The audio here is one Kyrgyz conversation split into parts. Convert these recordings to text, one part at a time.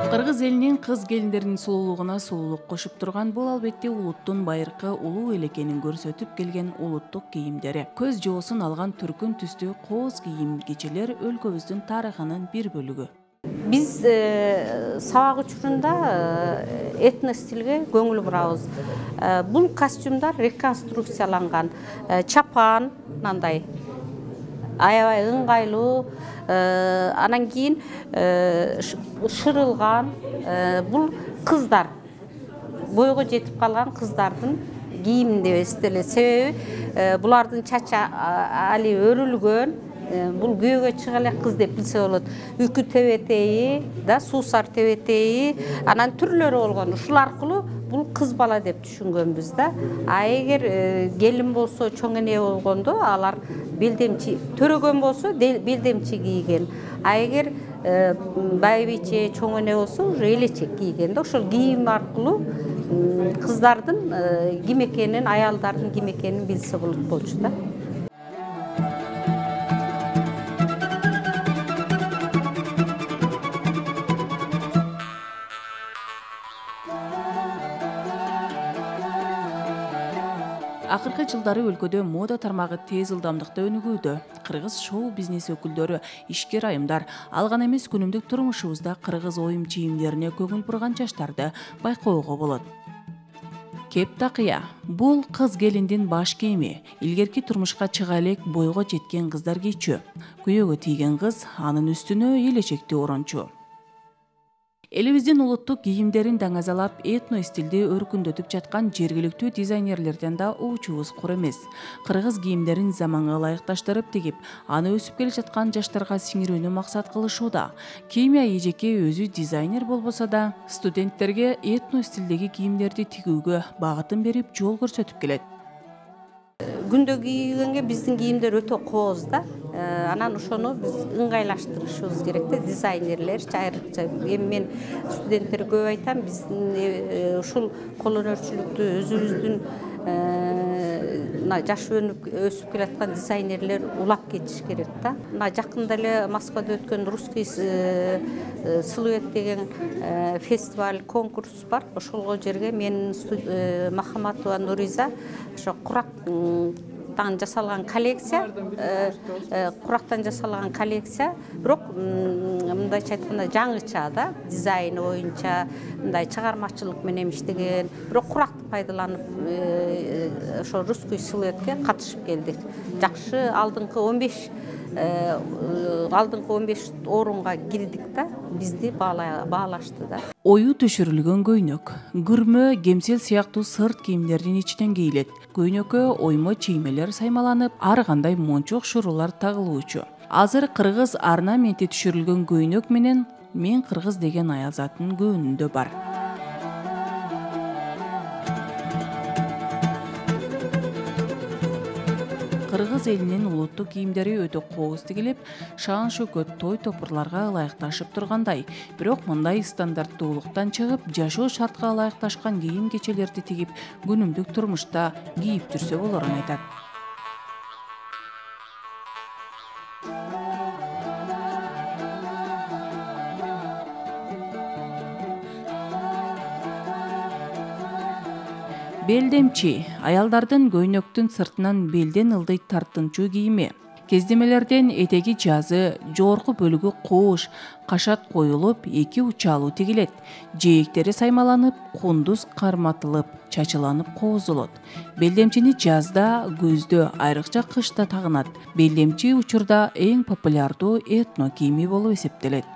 Кыргыз элинин кыз келиндеринин сулуулугуна сулуулук кошуп турган бул албетте улуттун байыркы улуу элекенин көрсөтүп келген улуттук кийимдери. Көз жоосун алган түркүн түстүү кооз кийим кечелер өлкөбүздүн тарыхынын бир бөлүгү. Биз сабак учурунда этно стилге көңүл бурабыз. Бул костюмдар реконструкцияланган, чапан мындай аябай ыңгайлуу, анан кийин шырылган, бул кыздар, бойго жетип калган кыздардын кийими деп эсептелет. Себеби булардын чачы али өрүлгөн, бул күйөөгө чыга элек кыз деп билсе болот. Үкү тебетейи, суусар тебетейи, анан түрлөрү болгон. Ушул аркылуу бул кыз бала деп түшүнгөнбүз да. А эгер келин болсо, чоң эне болгондо алар белдемчи, төрөгөн болсо белдемчи кийген. А эгер байбиче, чоң эне болсо уже элечек кийген да. Ошол кийим аркылуу кыздардын ким экенин, аялдардын ким экенин билсе болот болчу да. Акыркы жылдары өлкөдө мода тармагы тез ылдамдыкта өнүгүүдө. Кыргыз шоу бизнес өкүлдөрү, ишкер айымдар, ал гана эмес күнүмдүк турмушубузда кыргыз оюм чийимдерине көңүл бурган жаштарды байкоого болот. Кептакыя — бул кыз келиндин баш кийими. Илгерки турмушка чыга элек бойго жеткен кыздар кийчү. Күйөөгө тийген кыз анын үстүнө элечекти орончу. Элибиздин улуттук кийимдерин даңазалап, этно стилди өркүндөтүп жаткан жергиликтүү дизайнерлерден да уучубуз кур эмес. Кыргыз кийимдерин заманга ылайыкташтырып тигип, аны өсүп келе жаткан жаштарга сиңирүүнү максат кылышууда. Кийимия эжеке өзү дизайнер болбосо да, студенттерге этно стилдеги кийимдерди тигүүгө багытын берип, жол көрсөтүп келет. Күндө кийгенге биздин кийимдер өтө кооз да. Анан ошону биз ыңгайлаштырышыбыз керек да, дизайнерлер айрыкча. Эми мен студенттер көп айтам, биздин ушул кол өнөрчүлүктү өзүбүздүн жаш өсүп келаткан дизайнерлер улап кетиш керек да. Мына жакында эле Москвада өткөн русский силуэт деген фестиваль, конкурс бар. Ошол жерге мен Махаматова Нуриза ошо курактан жасалган коллекция, бирок мындайча айтканда жаңыча да, дизайн боюнча мындай чыгармачылык менен иштеген, бирок куракты пайдаланып ошо русский силуэтке катышып келдик. Жакшы алдыңкы 15 орунга кирдик да, бизди баалашты да. Ою түшүрүлгөн көйнөк, күрмө, кемсел сыяктуу сырт кийимдердин ичинен кийилет. Көйнөккө оймо чиймелер саймаланып, ар кандай мончок шуруулар тагылуучу. Азыр кыргыз орнаменти түшүрүлгөн көйнөк менен мен кыргыз деген аялзаттын көөнүндө бар. Кыргыз элинин улуттук кийимдери өтө кооз тигилип, шаан шөкөт, той топурларга ылайыкташып тургандай. Бирок мындай стандарттуулуктан чыгып, жашоо шартка ылайыкташкан кийим кечелерди тигип, күнүмдүк турмушта кийип жүрсө болорун айтат. Белдемчи — аялдардын көйнөктүн сыртынан белден ылдый тартынчу кийими. Кездемелерден этеги жазы, жогорку бөлүгү кууш, кашат коюлуп, эки учалуу тигилет. Жээктери саймаланып, кундуз карматылып, чачыланып коозулот. Белдемчини жазда, көздө, айрыкча кышта тагынат. Белдемчи учурда эң популярдуу этно кийими болуп эсептелет.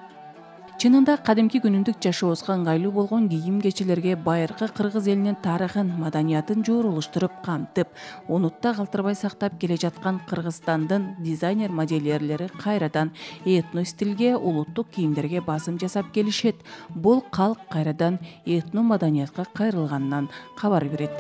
Чынында кадимки күнүмдүк жашообузга ыңгайлуу болгон кийим кечелерге байыркы кыргыз элинин тарыхын, маданиятын жоорулуштуруп камтып, онутта калтырбай сактап келе жаткан Кыргызстандын дизайнер модельерлери кайрадан этно стилге, улуттук кийимдерге басым жасап келишет. Бул калк кайрадан этно маданиятка кайрылганынан кабар берет.